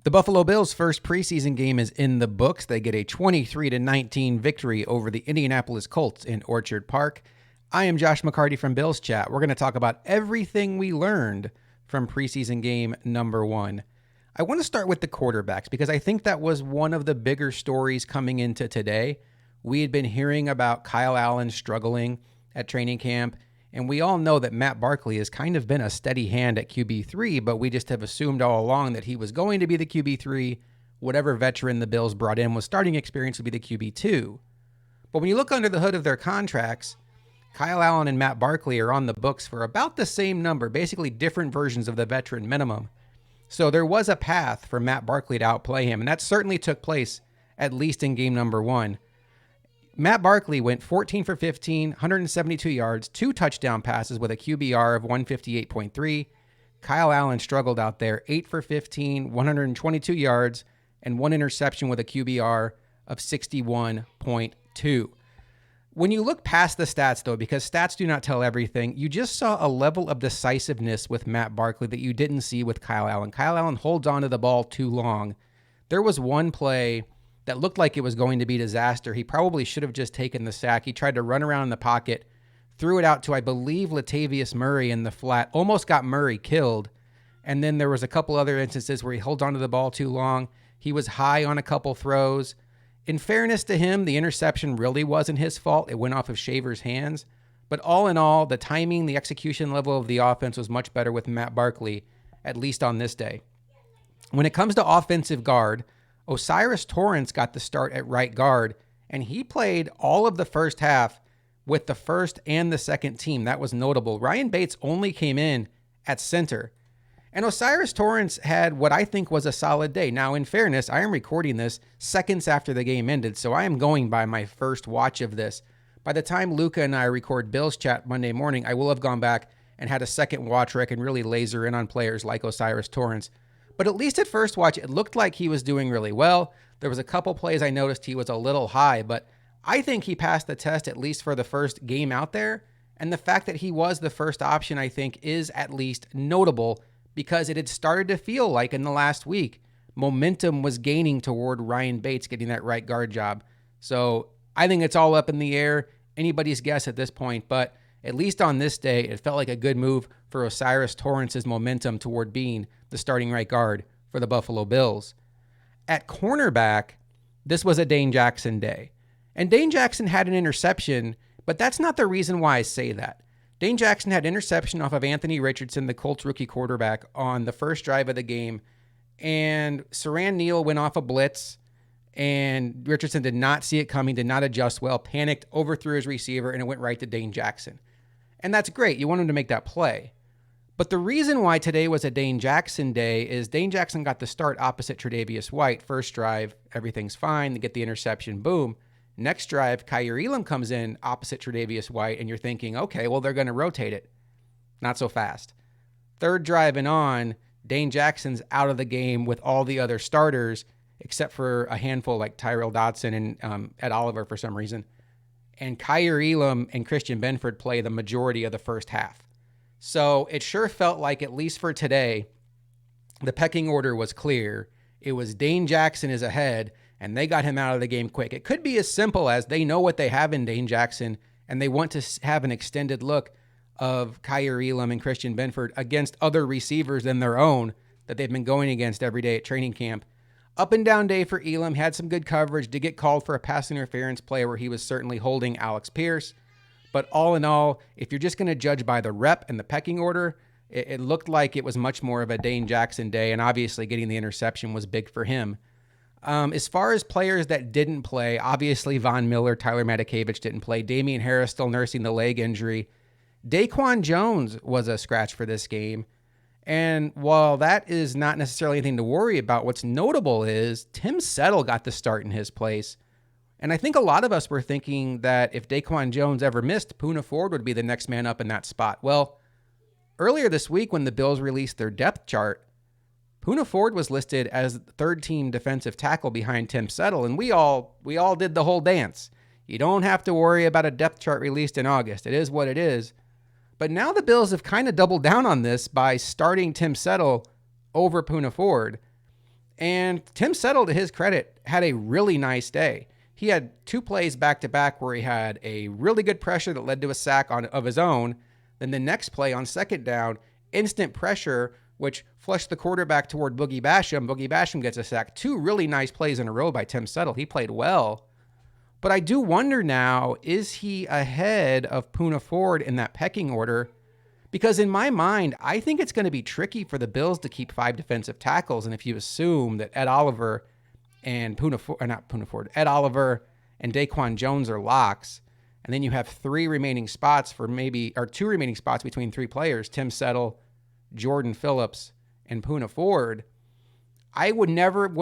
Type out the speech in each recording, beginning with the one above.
The Buffalo Bills' first preseason game is in the books. They get a 23-19 victory over the Indianapolis Colts in Orchard Park. I am Josh McCarty from Bills Chat. We're going to talk about everything we learned from preseason game number 1. I want to start with the quarterbacks because I think that was one of the bigger stories coming into today. We had been hearing about Kyle Allen struggling at training camp, and we all know that Matt Barkley has kind of been a steady hand at QB3, but we just have assumed all along that he was going to be the QB3. Whatever veteran the Bills brought in with starting experience would be the QB2. But when you look under the hood of their contracts, Kyle Allen and Matt Barkley are on the books for about the same number, basically different versions of the veteran minimum. So there was a path for Matt Barkley to outplay him, and that certainly took place, at least in game number 1. Matt Barkley went 14 for 15, 172 yards, 2 touchdown passes with a QBR of 158.3. Kyle Allen struggled out there, 8 for 15, 122 yards, and 1 interception with a QBR of 61.2. When you look past the stats, though, because stats do not tell everything, you just saw a level of decisiveness with Matt Barkley that you didn't see with Kyle Allen. Kyle Allen holds on to the ball too long. There was one play that looked like it was going to be disaster. He probably should have just taken the sack. He tried to run around in the pocket, threw it out to, I believe, Latavius Murray in the flat, almost got Murray killed. And then there was a couple other instances where he held onto the ball too long. He was high on a couple throws. In fairness to him, the interception really wasn't his fault. It went off of Shaver's hands. But all in all, the timing, the execution level of the offense was much better with Matt Barkley, at least on this day. When it comes to offensive guard, O'Cyrus Torrence got the start at right guard, and he played all of the first half with the first and the second team. That was notable. Ryan Bates only came in at center. And O'Cyrus Torrence had what I think was a solid day. Now, in fairness, I am recording this seconds after the game ended, so I am going by my first watch of this. By the time Luca and I record Bills Chat Monday morning, I will have gone back and had a second watch where I can really laser in on players like O'Cyrus Torrence. But at least at first watch, it looked like he was doing really well. There was a couple plays I noticed he was a little high, but I think he passed the test at least for the first game out there. And the fact that he was the first option, I think, is at least notable because it had started to feel like in the last week, momentum was gaining toward Ryan Bates getting that right guard job. So I think it's all up in the air, anybody's guess at this point, but at least on this day, it felt like a good move for O'Cyrus Torrence's momentum toward being the starting right guard for the Buffalo Bills. At cornerback, this was a Dane Jackson day. And Dane Jackson had an interception, but that's not the reason why I say that. Dane Jackson had interception off of Anthony Richardson, the Colts rookie quarterback, on the first drive of the game. And Saran Neal went off a blitz, and Richardson did not see it coming, did not adjust well, panicked, overthrew his receiver, and it went right to Dane Jackson. And that's great. You want him to make that play. But the reason why today was a Dane Jackson day is Dane Jackson got the start opposite Tre'Davious White. First drive, everything's fine. They get the interception, boom. Next drive, Kaiir Elam comes in opposite Tre'Davious White, and you're thinking, okay, well, they're going to rotate it. Not so fast. Third drive and on, Dane Jackson's out of the game with all the other starters, except for a handful like Tyrell Dodson and Ed Oliver for some reason. And Kaiir Elam and Christian Benford play the majority of the first half. So it sure felt like, at least for today, the pecking order was clear. It was Dane Jackson is ahead, and they got him out of the game quick. It could be as simple as they know what they have in Dane Jackson, and they want to have an extended look of Kaiir Elam and Christian Benford against other receivers than their own that they've been going against every day at training camp. Up and down day for Elam, had some good coverage, did get called for a pass interference play where he was certainly holding Alex Pierce. But all in all, if you're just going to judge by the rep and the pecking order, it looked like it was much more of a Dane Jackson day, and obviously getting the interception was big for him. As far as players that didn't play, obviously Von Miller, Tyler Matakevich didn't play. Damian Harris still nursing the leg injury. Daquan Jones was a scratch for this game. And while that is not necessarily anything to worry about, what's notable is Tim Settle got the start in his place. And I think a lot of us were thinking that if Daquan Jones ever missed, Poona Ford would be the next man up in that spot. Well, earlier this week when the Bills released their depth chart, Poona Ford was listed as third-team defensive tackle behind Tim Settle, and we all did the whole dance. You don't have to worry about a depth chart released in August. It is what it is. But now the Bills have kind of doubled down on this by starting Tim Settle over Poona Ford. And Tim Settle, to his credit, had a really nice day. He had 2 plays back-to-back where he had a really good pressure that led to a sack of his own. Then the next play on second down, instant pressure, which flushed the quarterback toward Boogie Basham. Boogie Basham gets a sack. 2 really nice plays in a row by Tim Settle. He played well. But I do wonder now, is he ahead of Poona Ford in that pecking order? Because in my mind, I think it's going to be tricky for the Bills to keep 5 defensive tackles. And if you assume that Ed Oliver and Ed Oliver and Daquan Jones are locks, and then you have 3 remaining spots for 2 remaining spots between 3 players, Tim Settle, Jordan Phillips, and Poona Ford, I would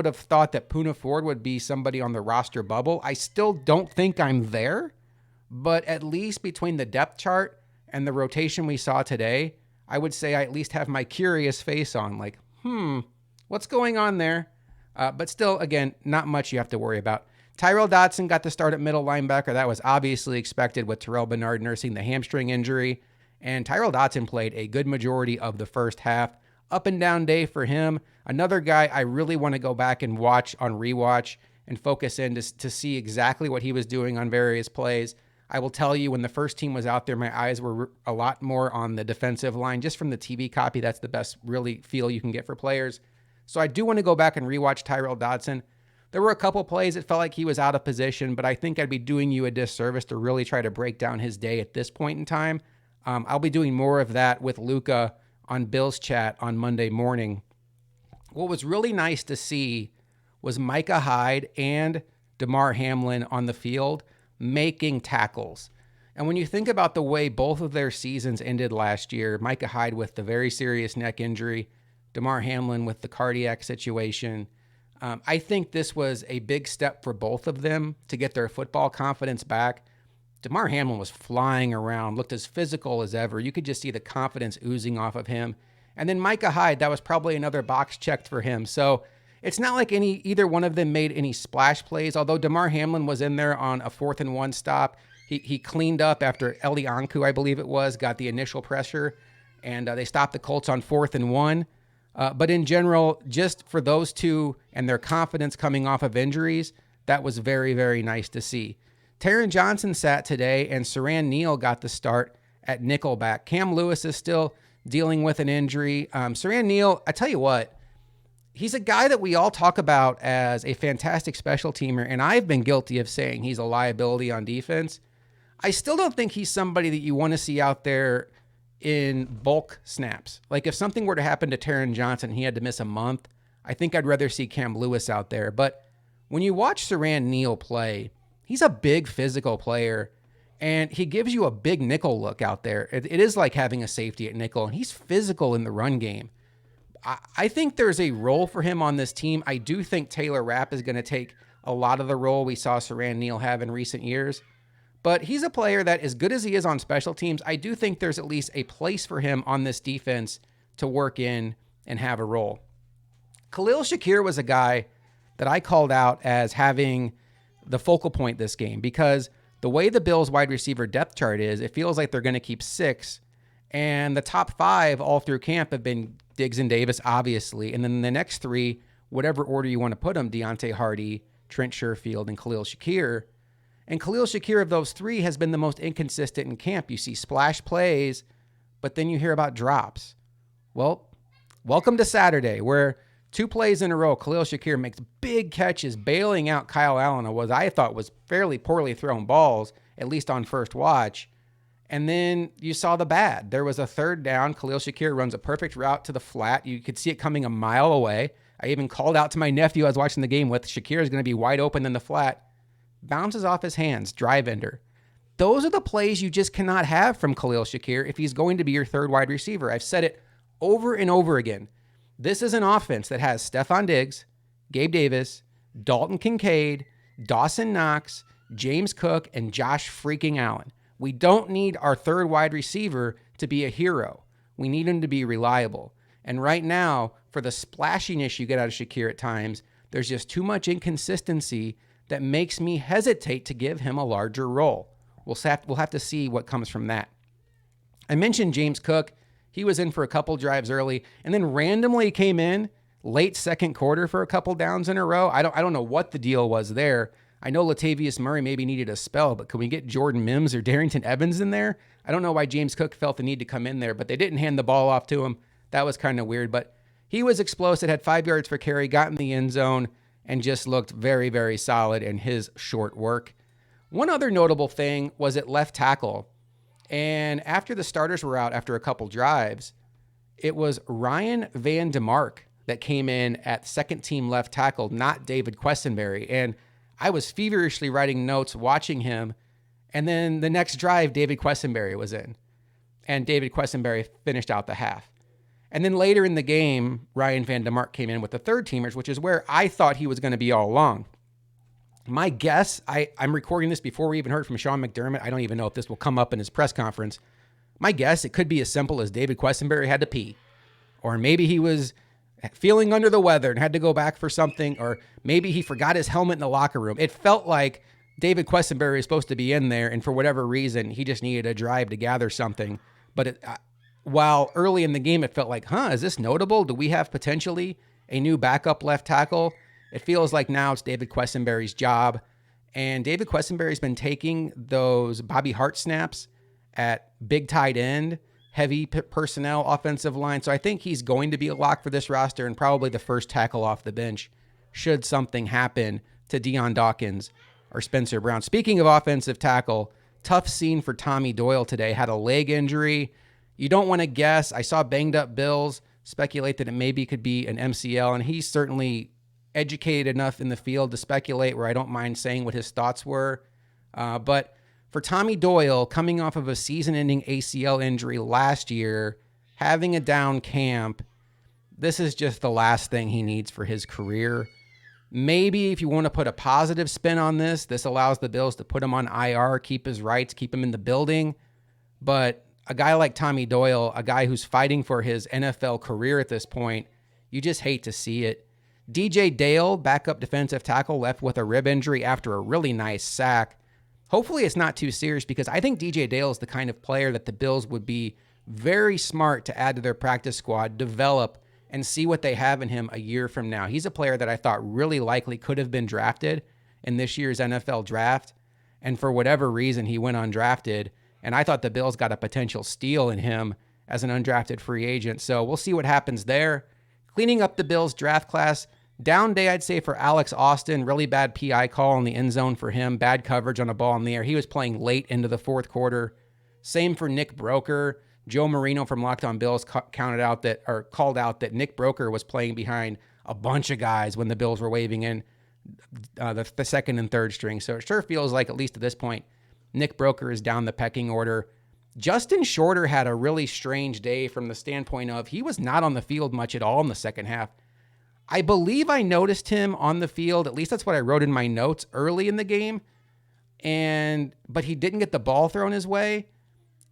have thought that Poona Ford would be somebody on the roster bubble. I still don't think I'm there, but at least between the depth chart and the rotation we saw today, I would say I at least have my curious face on, like, what's going on there? But still, again, not much you have to worry about. Tyrell Dodson got to start at middle linebacker. That was obviously expected with Terrell Bernard nursing the hamstring injury. And Tyrell Dodson played a good majority of the first half. Up and down day for him. Another guy I really want to go back and watch on rewatch and focus in to see exactly what he was doing on various plays. I will tell you, when the first team was out there, my eyes were a lot more on the defensive line. Just from the TV copy, that's the best really feel you can get for players. So I do want to go back and rewatch Tyrell Dodson. There were a couple plays that felt like he was out of position, but I think I'd be doing you a disservice to really try to break down his day at this point in time. I'll be doing more of that with Luca on Bills Chat on Monday morning. What was really nice to see was Micah Hyde and Damar Hamlin on the field making tackles. And when you think about the way both of their seasons ended last year, Micah Hyde with the very serious neck injury, Damar Hamlin with the cardiac situation, I think this was a big step for both of them to get their football confidence back. Damar Hamlin was flying around, looked as physical as ever. You could just see the confidence oozing off of him. And then Micah Hyde, that was probably another box checked for him. So it's not like either one of them made any splash plays, although Damar Hamlin was in there on a 4th and 1 stop. He cleaned up after Eli Anku, I believe it was, got the initial pressure, and they stopped the Colts on 4th and 1. But in general, just for those two and their confidence coming off of injuries, that was very, very nice to see. Taron Johnson sat today, and Saran Neal got the start at nickelback. Cam Lewis is still dealing with an injury. Saran Neal, I tell you what, he's a guy that we all talk about as a fantastic special teamer, and I've been guilty of saying he's a liability on defense. I still don't think he's somebody that you want to see out there in bulk snaps. Like if something were to happen to Taron Johnson, he had to miss a month, I think I'd rather see Cam Lewis out there. But when you watch Saran Neal play, he's a big physical player, and he gives you a big nickel look out there. It is like having a safety at nickel, and he's physical in the run game. I think there's a role for him on this team. I do think Taylor Rapp is going to take a lot of the role we saw Saran Neal have in recent years. But he's a player that, as good as he is on special teams, I do think there's at least a place for him on this defense to work in and have a role. Khalil Shakir was a guy that I called out as having the focal point this game, because the way the Bills wide receiver depth chart is, it feels like they're going to keep 6, and the top 5 all through camp have been Diggs and Davis, obviously, and then the next 3, whatever order you want to put them, Deontay Hardy, Trent Sherfield, and Khalil Shakir. And Khalil Shakir of those 3 has been the most inconsistent in camp. You see splash plays, but then you hear about drops. Well, welcome to Saturday, where 2 plays in a row, Khalil Shakir makes big catches, bailing out Kyle Allen on what I thought was fairly poorly thrown balls, at least on first watch. And then you saw the bad. There was a 3rd down. Khalil Shakir runs a perfect route to the flat. You could see it coming a mile away. I even called out to my nephew I was watching the game with, Shakir is going to be wide open in the flat. Bounces off his hands, drive ender. Those are the plays you just cannot have from Khalil Shakir if he's going to be your 3rd wide receiver. I've said it over and over again. This is an offense that has Stephon Diggs, Gabe Davis, Dalton Kincaid, Dawson Knox, James Cook, and Josh freaking Allen. We don't need our 3rd wide receiver to be a hero. We need him to be reliable. And right now, for the splashiness you get out of Shakir at times, there's just too much inconsistency that makes me hesitate to give him a larger role. We'll have to see what comes from that. I mentioned James Cook. He was in for a couple drives early and then randomly came in late second quarter for a couple downs in a row. I don't know what the deal was there. I know Latavius Murray maybe needed a spell, but can we get Jordan Mims or Darrington Evans in there? I don't know why James Cook felt the need to come in there, but they didn't hand the ball off to him. That was kind of weird, but he was explosive, had 5 yards for carry, got in the end zone, and just looked very, very solid in his short work. One other notable thing was at left tackle. And after the starters were out after a couple drives, it was Ryan Van DeMark that came in at second team left tackle, not David Quessenberry. And I was feverishly writing notes, watching him. And then the next drive, David Quessenberry was in. And David Quessenberry finished out the half. And then later in the game, Ryan Van DeMark came in with the third teamers, which is where I thought he was going to be all along. My guess, I'm recording this before we even heard from Sean McDermott. I don't even know if this will come up in his press conference. My guess, it could be as simple as David Quessenberry had to pee. Or maybe he was feeling under the weather and had to go back for something. Or maybe he forgot his helmet in the locker room. It felt like David Quessenberry was supposed to be in there, and for whatever reason, he just needed a drive to gather something. But while early in the game, it felt like, is this notable? Do we have potentially a new backup left tackle? It feels like now it's David Quessenberry's job. And David Quessenberry's been taking those Bobby Hart snaps at big tight end, heavy personnel, offensive line. So I think he's going to be a lock for this roster and probably the first tackle off the bench should something happen to Deion Dawkins or Spencer Brown. Speaking of offensive tackle, tough scene for Tommy Doyle today. Had a leg injury. You don't want to guess. I saw banged up Bills speculate that it maybe could be an MCL, and he's certainly educated enough in the field to speculate where I don't mind saying what his thoughts were. But for Tommy Doyle, coming off of a season-ending ACL injury last year, having a down camp, this is just the last thing he needs for his career. Maybe if you want to put a positive spin on this, this allows the Bills to put him on IR, keep his rights, keep him in the building. But a guy like Tommy Doyle, a guy who's fighting for his NFL career at this point, you just hate to see it. DJ Dale, backup defensive tackle, left with a rib injury after a really nice sack. Hopefully it's not too serious because I think DJ Dale is the kind of player that the Bills would be very smart to add to their practice squad, develop, and see what they have in him a year from now. He's a player that I thought really likely could have been drafted in this year's NFL draft, and for whatever reason, he went undrafted, and I thought the Bills got a potential steal in him as an undrafted free agent, so we'll see what happens there. Cleaning up the Bills draft class, down day, I'd say, for Alex Austin. Really bad PI call in the end zone for him. Bad coverage on a ball in the air. He was playing late into the fourth quarter. Same for Nick Broker. Joe Marino from Locked On Bills called out that Nick Broker was playing behind a bunch of guys when the Bills were waving in the second and third string. So it sure feels like, at least at this point, Nick Broker is down the pecking order. Justin Shorter had a really strange day from the standpoint of he was not on the field much at all in the second half. I believe I noticed him on the field, at least that's what I wrote in my notes early in the game, but he didn't get the ball thrown his way,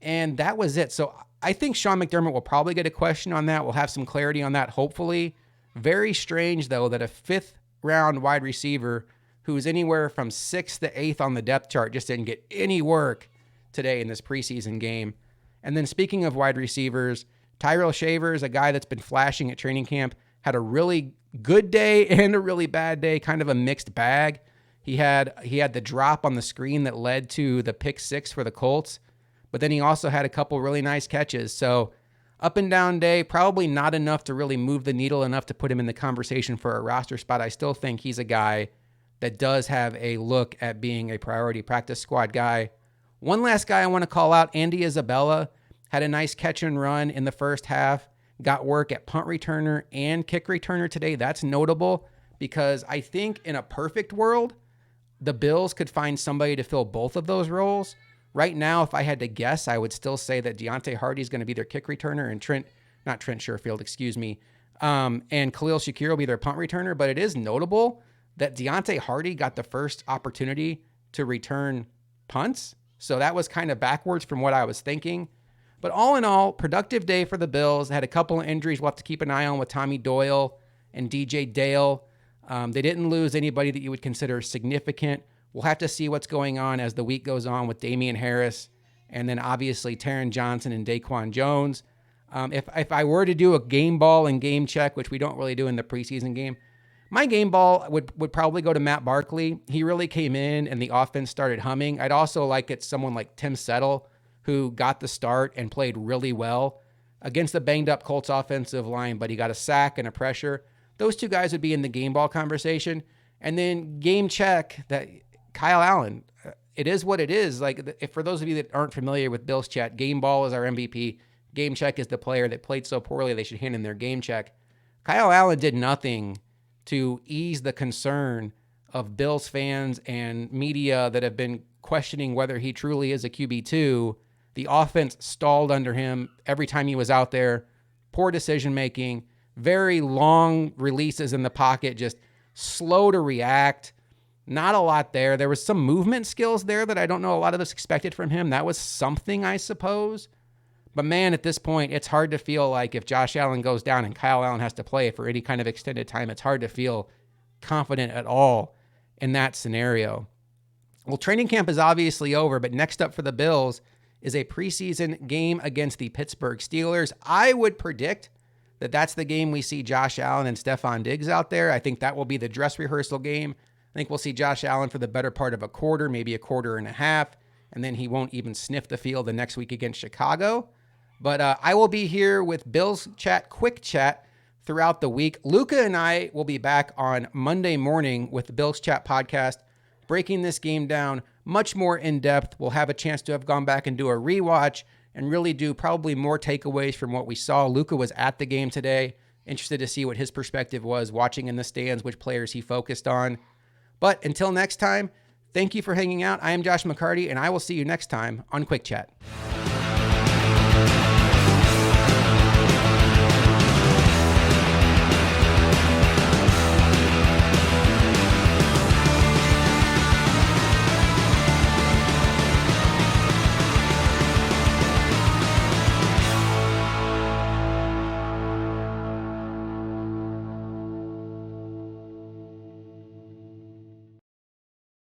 and that was it. So I think Sean McDermott will probably get a question on that. We'll have some clarity on that, hopefully. Very strange, though, that a fifth-round wide receiver who's anywhere from 6th to 8th on the depth chart just didn't get any work today in this preseason game. And then speaking of wide receivers, Tyrell Shavers, a guy that's been flashing at training camp, had a really good day and a really bad day, kind of a mixed bag. He had the drop on the screen that led to the pick 6 for the Colts, but then he also had a couple really nice catches. So up and down day, probably not enough to really move the needle enough to put him in the conversation for a roster spot. I still think he's a guy that does have a look at being a priority practice squad guy. One last guy I want to call out, Andy Isabella, had a nice catch and run in the first half. Got work at punt returner and kick returner today. That's notable because I think in a perfect world, the Bills could find somebody to fill both of those roles. Right now, if I had to guess, I would still say that Deontay Hardy is going to be their kick returner and and Khalil Shakir will be their punt returner. But it is notable that Deontay Hardy got the first opportunity to return punts. So that was kind of backwards from what I was thinking. But all in all, productive day for the Bills. They had a couple of injuries we'll have to keep an eye on with Tommy Doyle and DJ Dale. They didn't lose anybody that you would consider significant. We'll have to see what's going on as the week goes on with Damian Harris and then obviously Taron Johnson and Daquan Jones. If I were to do a game ball and game check, which we don't really do in the preseason game, my game ball would probably go to Matt Barkley. He really came in and the offense started humming. I'd also like it someone like Tim Settle, who got the start and played really well against the banged up Colts offensive line, but he got a sack and a pressure. Those two guys would be in the game ball conversation. And then game check, that Kyle Allen, it is what it is. Like, if for those of you that aren't familiar with Bills Chat, game ball is our MVP. Game check is the player that played so poorly they should hand in their game check. Kyle Allen did nothing to ease the concern of Bills fans and media that have been questioning whether he truly is a QB2. The offense stalled under him every time he was out there. Poor decision-making, very long releases in the pocket, just slow to react. Not a lot there. There was some movement skills there that I don't know a lot of us expected from him. That was something, I suppose. But man, at this point, it's hard to feel like if Josh Allen goes down and Kyle Allen has to play for any kind of extended time, it's hard to feel confident at all in that scenario. Well, training camp is obviously over, but next up for the Bills is a preseason game against the Pittsburgh Steelers. I would predict that that's the game we see Josh Allen and Stephon Diggs out there. I think that will be the dress rehearsal game. I think we'll see Josh Allen for the better part of a quarter, maybe a quarter and a half, and then he won't even sniff the field the next week against Chicago. But I will be here with Bills Chat, Quick Chat throughout the week. Luca and I will be back on Monday morning with the Bills Chat podcast, breaking this game down much more in depth. We'll have a chance to have gone back and do a rewatch and really do probably more takeaways from what we saw. Luca was at the game today. Interested to see what his perspective was watching in the stands, which players he focused on. But until next time, thank you for hanging out. I am Josh McCarty, and I will see you next time on Quick Chat.